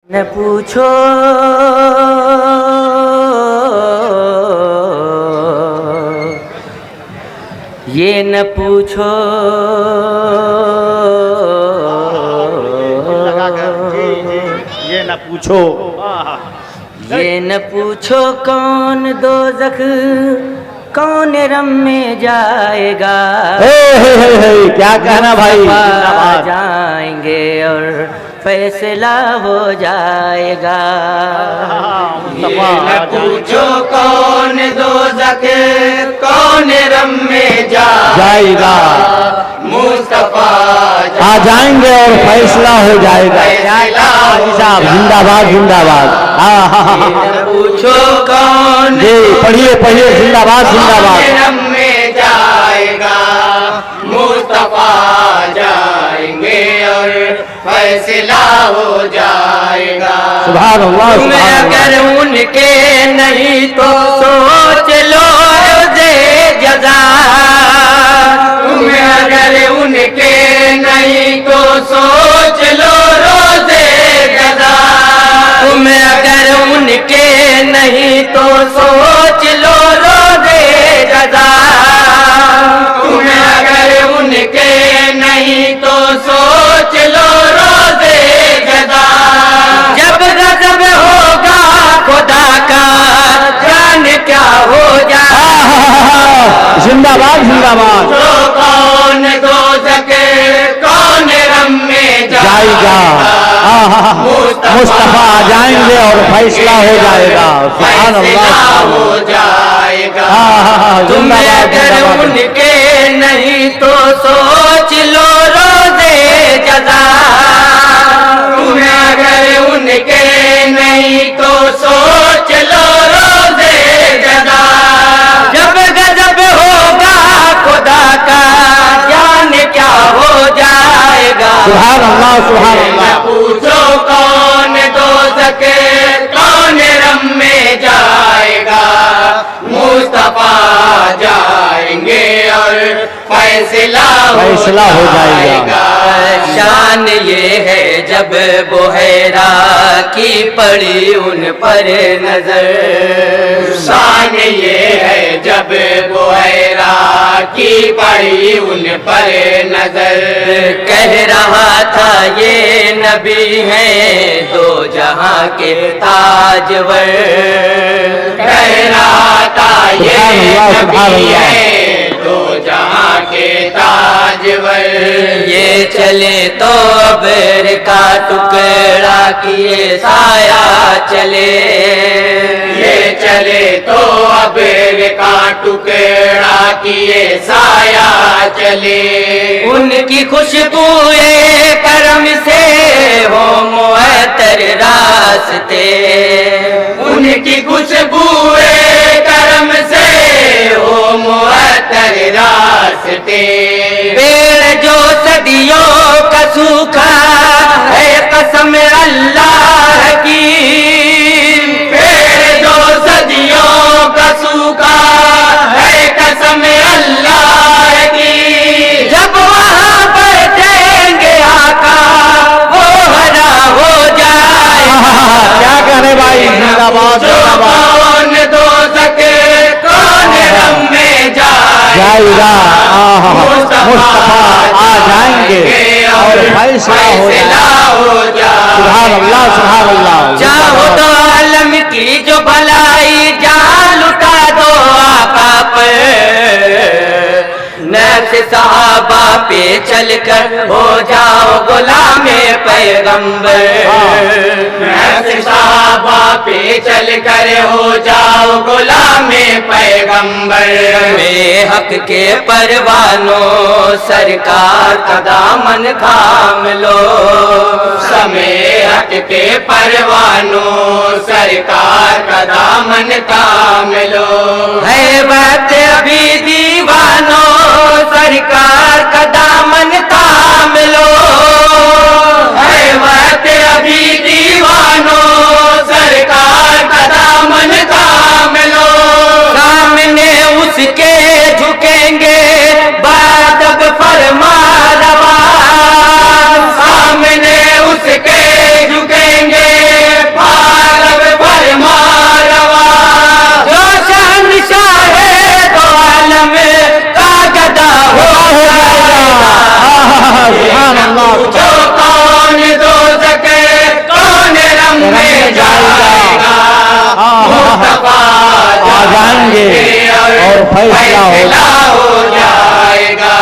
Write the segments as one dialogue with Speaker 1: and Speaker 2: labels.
Speaker 1: न पूछो ये न पूछो
Speaker 2: ये न पूछो
Speaker 1: ये न पूछो कौन दोज़ख कौन रम में जाएगा।
Speaker 2: क्या कहना भाई,
Speaker 1: आ जाएंगे और फैसला हो जाएगा।
Speaker 3: ये न पूछो कौन दोज़ख कौन रम में
Speaker 2: जाएगा,
Speaker 3: मुस्तफा
Speaker 2: आ जाएंगे और फैसला हो जाएगा। साहब जिंदाबाद जिंदाबाद।
Speaker 1: न पूछो कौन
Speaker 2: जी पढ़िए पढ़िए, जिंदाबाद जिंदाबाद।
Speaker 3: रम में जाएगा, मुस्तफा जाएंगे और फैसला हो जाएगा।
Speaker 2: सुभान अल्लाह
Speaker 1: तुम
Speaker 2: सुभान
Speaker 1: अगर
Speaker 2: अल्लाह।
Speaker 1: उनके नहीं तो सोच लो रोज़े जज़ा।
Speaker 3: तुम अगर उनके नहीं तो सोच लो रोज़े जज़ा।
Speaker 1: तुम अगर उनके नहीं तो सोच लो रोज़े जज़ा।
Speaker 3: तुम अगर उनके नहीं तो सोच लो रोज़े जज़ा।
Speaker 1: जब गज़ब होगा खुदा का जान क्या हो जाए।
Speaker 2: जिंदाबाद जिंदाबाद।
Speaker 3: जो कौन दोज़ख कौन रम में
Speaker 2: जाएगा, मुस्तफा आ जाएंगे और फैसला हो जाएगा। सुभान
Speaker 3: फैसला
Speaker 2: अल्लाह।
Speaker 3: हो जाएगा।
Speaker 1: तुम
Speaker 2: जिंदाबाद
Speaker 1: अगर
Speaker 2: जिंदाबाद।
Speaker 1: उनके नहीं तो सोच लो रोज़े जज़ा।
Speaker 3: तुम अगर उनके नहीं तो सोच लो रोज़े जज़ा।
Speaker 1: जब गज़ब होगा खुदा का जान क्या हो जाएगा।
Speaker 2: सुभान अल्लाह सुभान
Speaker 3: न
Speaker 2: अल्लाह।
Speaker 3: पूछो कौन दोज़ख कौन रम में जाएगा, मुस्तफा जाएंगे और फैसला
Speaker 2: हो जाएगा।
Speaker 1: शान ये है जब बुहैरा की पड़ी उन पर नजर।
Speaker 3: शान ये है जब बुहैरा की पड़ी उन पर नजर।
Speaker 1: कह रहा था ये नबी हैं दो जहां के ताजवर।
Speaker 3: कह रहा था ये
Speaker 2: सुभान अल्लाह, सुभान
Speaker 3: नबी
Speaker 2: अल्लाह।
Speaker 3: है दो जहां के ताजवर।
Speaker 1: ये चले तो अबर का टुकड़ा किए साया चले।
Speaker 3: ये चले तो अबेर का टुकड़ा किए साया चले।
Speaker 1: उनकी खुशबूए करम से हो मुअत्तर रास्ते।
Speaker 3: उनकी खुशबूए करम से हो मुअत्तर रास्ते।
Speaker 1: पेड़ जो सदियों का सूखा है कसम अल्लाह की।
Speaker 3: पेड़ जो सदियों का सूखा है कसम अल्लाह की।
Speaker 1: जब वहाँ बैठेंगे आका वो हरा हो जाएगा।
Speaker 2: क्या कहने भाई, जिंदाबाद
Speaker 3: जो
Speaker 2: जिंदाबाद।
Speaker 3: कौन दोज़ख कौन रम में
Speaker 2: जाएगा, मुस्तफा आ जाएंगे और फैसला हो जाएगा। सुभान अल्लाह सुभान अल्लाह।
Speaker 1: चाहो तो आलम की जो भलाई जान लुटा दो आका पर। नफ्स सहाबा पे चलकर हो जाओ गुलामे पैगंबर।
Speaker 3: नफ्स सहाबा पे चल कर हो जाओ गुलामे पैगंबर।
Speaker 1: में हक के परवानों सरकार का दामन थाम लो।
Speaker 3: समय हक के परवानों सरकार का दामन थाम लो।
Speaker 1: है बात अभी दीवानों सरकार का दामन थाम लो।
Speaker 3: है बात अभी दीवानों सरकार का दामन थाम लो।
Speaker 1: सामने उसके झुकेंगे बादब फरमा रवा।
Speaker 3: सामने उसके झुकेंगे
Speaker 2: फैसला
Speaker 3: हो जाएगा।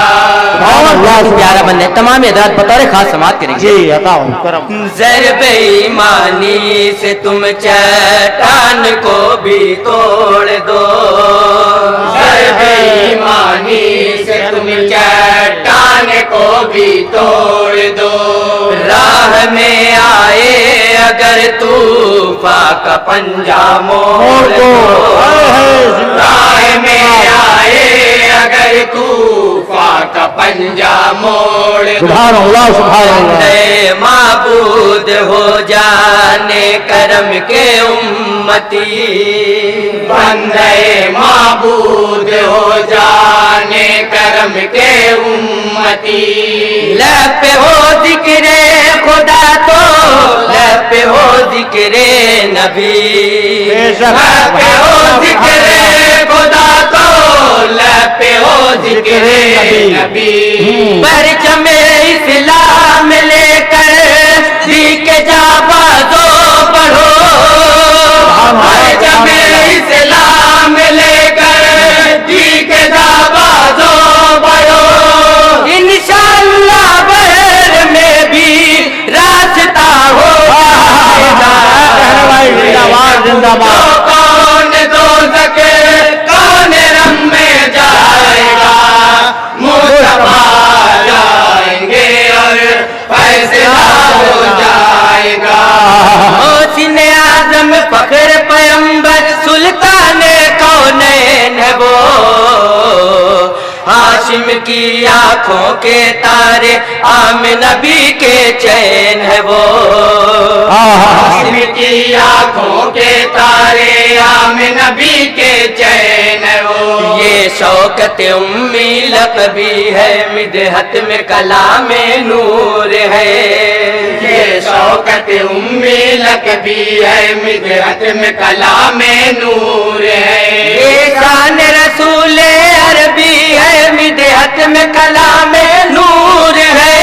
Speaker 1: और बहुत प्यारा बंदे तमाम हजरात बतौर खास समाप्त करेंगे।
Speaker 2: जी अताओ करम।
Speaker 1: ज़रबे ईमानी से तुम चट्टान को भी तोड़ दो,
Speaker 3: ज़रबे ईमानी से तुम चट्टान को भी तोड़ दो।
Speaker 1: राह में आए अगर तूफान का पंजा मोड़ दो,
Speaker 3: राह में आए अगर तूफान का पंजा मोड़ दो।
Speaker 2: सुभान अल्लाह सुभान अल्लाह।
Speaker 1: बंदे माबूद हो जाने करम के उम्मती,
Speaker 3: बंदे माबूद हो जाने करम के उम्मती।
Speaker 1: लब पे हो जिक्रे खुदा तो लब पे हो जिक्रे नबी,
Speaker 2: बेशक
Speaker 3: लब पे हो जिक्रे खुदा तो लब पे हो जिक्रे नबी।
Speaker 1: परचमे इस्लाम लेकर दी के जाबाजो बढ़ो,
Speaker 3: परचमे इस्लाम लेकर दी के जाबाजो बढ़ो।
Speaker 1: इंशाअल्लाह बहर में भी रास्ता हो जाएगा।
Speaker 2: भाई जिंदाबाद जिंदाबाद।
Speaker 3: तो कौन दो सके कौन रम में जाएगा, मुस्तफा जाएंगे और फैसला हो जाएगा।
Speaker 1: मोहसिन आजम फख्र पैगंबर सुल्तान कौनैन है वो, हाशिम की आंखों के तारे आम नबी के चैन है वो,
Speaker 3: हाशिम की आंखों के तारे आम नबी के चैन है वो।
Speaker 1: ये शौकत उम्मी लक़बी है मिदहत में कलाम नूर है,
Speaker 3: ये शौकत उम्मी लक़बी है मिदहत में कलाम नूर है।
Speaker 1: ये शान रसूल अरबी है मिदहत में कलाम नूर है,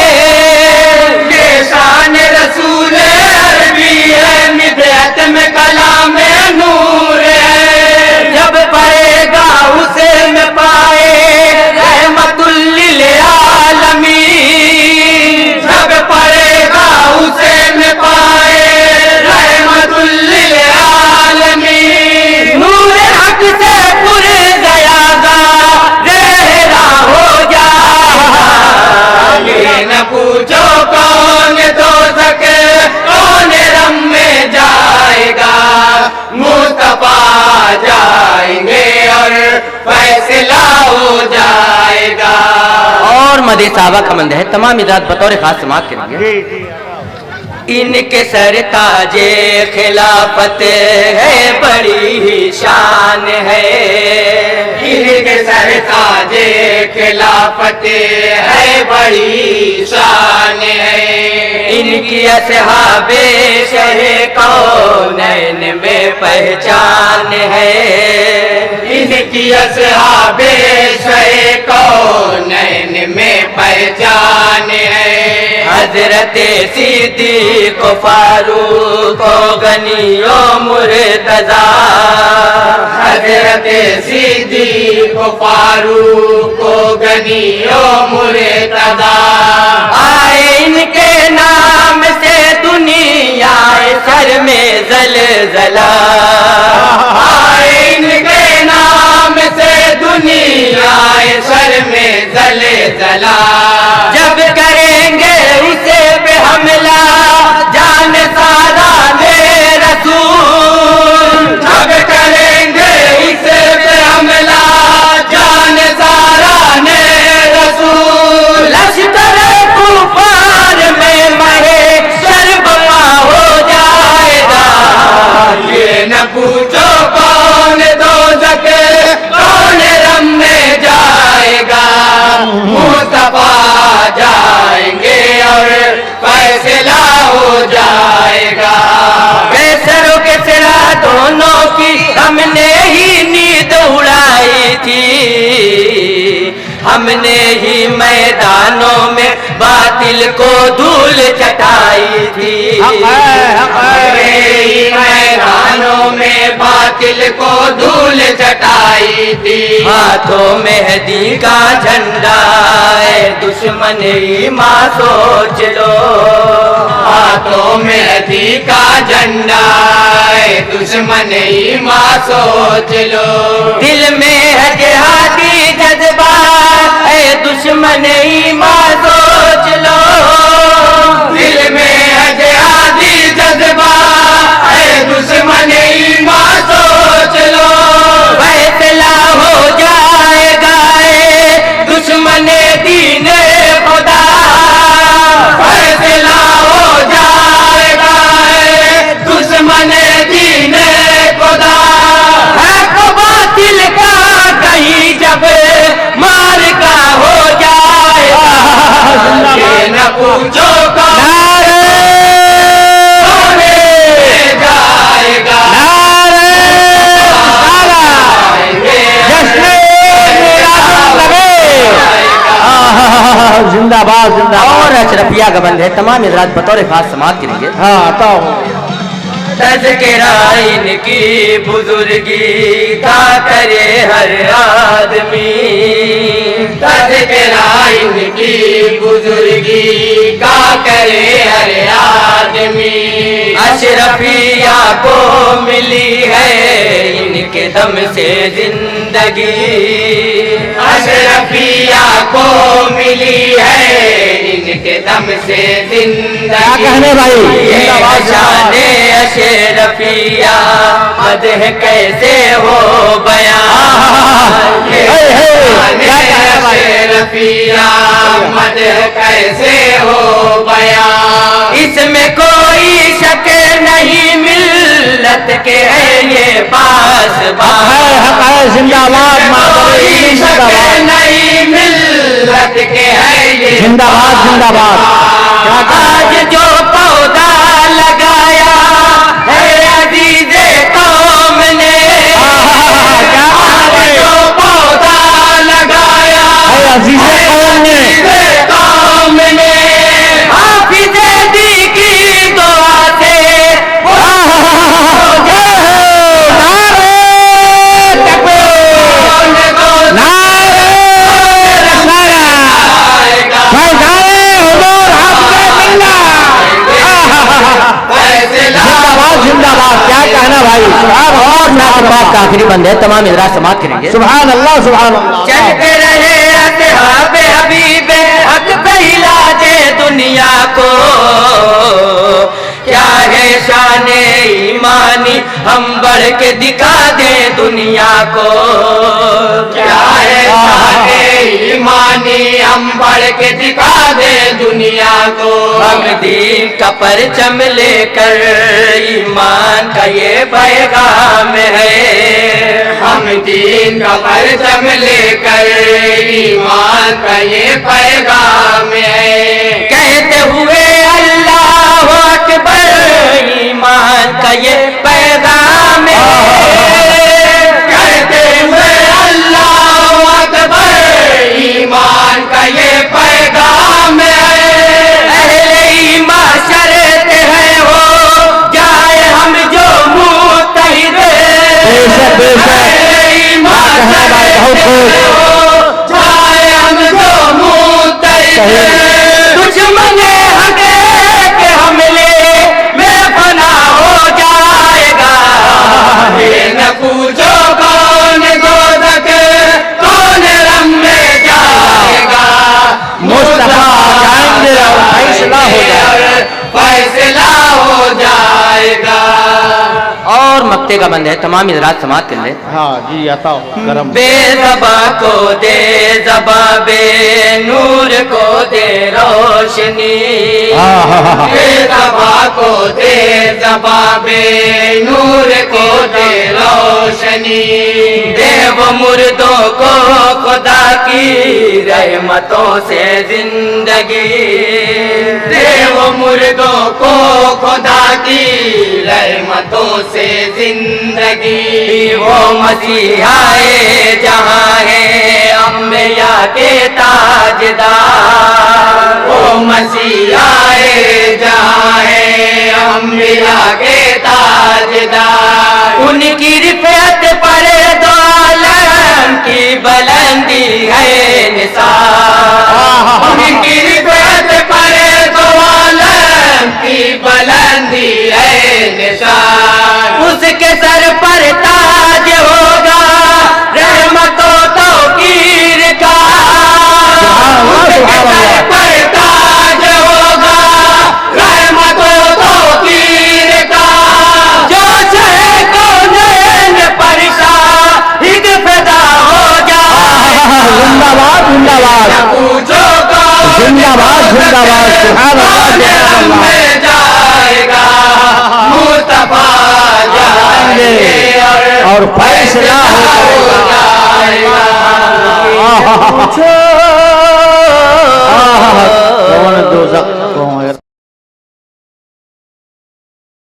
Speaker 3: ये शान रसूल अरबी है मिदहत में कलाम नूर है।
Speaker 1: जब पढ़ेगा उसे में पाए रहमतुल लिल आलमीन,
Speaker 3: जब पढ़ेगा उसे में पाए रहमतुल लिल आलमीन।
Speaker 1: नूर हक से पुर गयागा रहरा हो जाएगा।
Speaker 3: ये न पूछो कौन दो सके कौन रम में जाएगा, मुस्तफा जाएंगे और फैसला हो जाएगा।
Speaker 1: और मदे साहबा का मंद है तमाम इजाद बतौर खास समाप्त करेंगे।
Speaker 2: जी जी
Speaker 1: इनके सर ताजे खिलाफत है बड़ी ही शान है,
Speaker 3: इनके सर ताजे खिलाफत है बड़ी शान है।
Speaker 1: इनकी असहाबे शहे कौनैन में पहचान है,
Speaker 3: इनकी असहाबे शहे कौनैन में पहचान है।
Speaker 1: हजरत सिद्दीक़ फारूक गनियो मुर्तज़ा,
Speaker 3: हजरत सिद्दीक़ फारूक गनियो मुर्तज़ा।
Speaker 1: आए इनके नाम से दुनिया सर में ज़लज़ला,
Speaker 3: आए इनके नाम से दुनिया सर में ज़लज़ला।
Speaker 1: जब करेंगे उसे पे हमला जान सारा ने रसूल,
Speaker 3: जब करेंगे इसे पे हमला जान सारा ने रसूल।
Speaker 1: लश्कर कुफार में मरे शर्बमा हो जाएगा।
Speaker 3: ये न पूछो कौन दो सके कौन रम में जाएगा, मुस्तफा जाएंगे और फैसला हो जाएगा।
Speaker 1: कैसरों के सिरा दोनों की हमने ही नींद उड़ाई थी, हमने ही मैदानों में बातिल को धूल चटाई थी।
Speaker 3: हमारे ही मैदानों में बात باطل کو دھول چٹائی تھی
Speaker 1: ہاتھوں مہدی کا جھنڈا ہے دشمن ایمان سوچ لو
Speaker 3: ہاتھوں مہدی کا جھنڈا ہے دشمن ایمان سوچ لو
Speaker 1: دل میں ہے جہادی جذبہ ہے دشمن ایمان سوچ لو
Speaker 3: دل میں ہے جہادی جذبہ ہے دشمن ایمان سوچ لو
Speaker 1: فیصلہ ہو جائے گا دشمن دین خدا
Speaker 3: فیصلہ ہو جائے گا دشمن دین خدا
Speaker 1: حق باطل کا کہیں جب مار کا ہو جائے گا
Speaker 3: یہ نہ پوچھو کون جائے گا
Speaker 2: زندہ باد زندہ
Speaker 1: اور اشرفیہ کا بند ہے تمام حضرات بطور خاص سماعت کریں گے
Speaker 2: ہاں عطا ہو
Speaker 1: تذکرہ ان کی بزرگی کا کرے ہر آدمی
Speaker 3: تذکرہ ان کی بزرگی کا کرے ہر آدمی
Speaker 1: اشرفیہ کو ملی ہے ان کے دم سے زندگی
Speaker 3: اشرفیہ کو ملی ہے ان کے دم سے زندگی
Speaker 2: کیا کہنے بھائی
Speaker 1: یہ شان اشرفیہ مدح کیسے ہو بیان
Speaker 3: اشرفیہ مدح کیسے ہو بیان
Speaker 1: اس میں کوئی شک نہیں ملت کے ہے یہ پاس
Speaker 2: حق ہے زندہ باد
Speaker 3: کوئی شک نہیں ملت کے ہے یہ
Speaker 2: زندہ باد زندہ باد
Speaker 1: آج جو پودا لگایا ہے عزیز قوم نے
Speaker 3: آج جو پودا لگایا
Speaker 2: عزیز قوم نے
Speaker 3: عزیز قوم نے
Speaker 1: حافظ دی کی دعا سے کا آخری بند ہے تمام حضرات سماعت کریں گے
Speaker 2: سبحان اللہ سبحان اللہ
Speaker 1: چلتے رہے اصحاب حبیب حق پہلا دے دنیا کو کیا ہے شان ایمانی ہم بڑھ کے دکھا دیں دنیا کو
Speaker 3: کیا ہے شان ایمانی ہم بڑھ کے دکھا دیں دنیا کو
Speaker 1: ہم دین کا پرچم لے کر ایمان کا یہ پیغام ہے
Speaker 3: ہم دین کا پرچم لے کر ایمان کا یہ پیغام ہے
Speaker 1: کہتے ہوئے اللہ اکبر ایمان کا یہ پیغام ہے
Speaker 3: کہتے ہوئے اللہ اکبر ایمان کا یہ پیغام ہے
Speaker 1: اہل ایمان شرط ہے ہو جائے ہم جو متحد
Speaker 2: بے شک
Speaker 3: اہل ایمان شرط ہے ہو جائے ہم جو متحد
Speaker 1: دشمن حق کے حملے میں فنا ہو جائے گا
Speaker 3: یہ نہ پوچھو کون دوزخ کون رم میں جائے گا
Speaker 2: مصطفیٰ جائیں گے اور فیصلہ ہو جائے
Speaker 3: اور فیصلہ ہو جائے گا
Speaker 1: اور مکتے کا بند ہے تمام حضرات سماعت کر لیں
Speaker 2: ہاں جی عطا ہو کرم
Speaker 1: بے زباں کو دے زباں بے نور کو دے روشنی
Speaker 3: بے زباں کو دے زباں بے نور کو دے روشنی
Speaker 1: دے وہ مردوں کو خدا کی رحمتوں سے زندگی
Speaker 3: دے وہ مردوں کو خدا کی رحمتوں سے زندگی
Speaker 1: وہ مسیحائے جہاں ہے انبیاء کے تاجدار
Speaker 3: وہ مسیحائے جہاں ہے انبیاء کے تاجدار
Speaker 1: उनकी रिफत पर दो आलम की बुलंदी है निशान,
Speaker 3: उनकी रिफत पर दो आलम की बुलंदी है निशान।
Speaker 1: उसके सर पर ताज होगा रहमतों तौकीर का,
Speaker 3: उसके सर पर ताज होगा रहमतों तौकीर का।
Speaker 1: जो चाहे कौनैन पर शाहिद फिदा हो जाए।
Speaker 2: जिंदाबाद जिंदाबाद
Speaker 3: पूछो
Speaker 2: जिंदाबाद जिंदाबाद सुभान अल्लाह सुभान अल्लाह।
Speaker 3: में जाएगा मुस्तफा जाएंगे
Speaker 2: और फैसला हो
Speaker 3: जाएगा।
Speaker 2: जाएगा।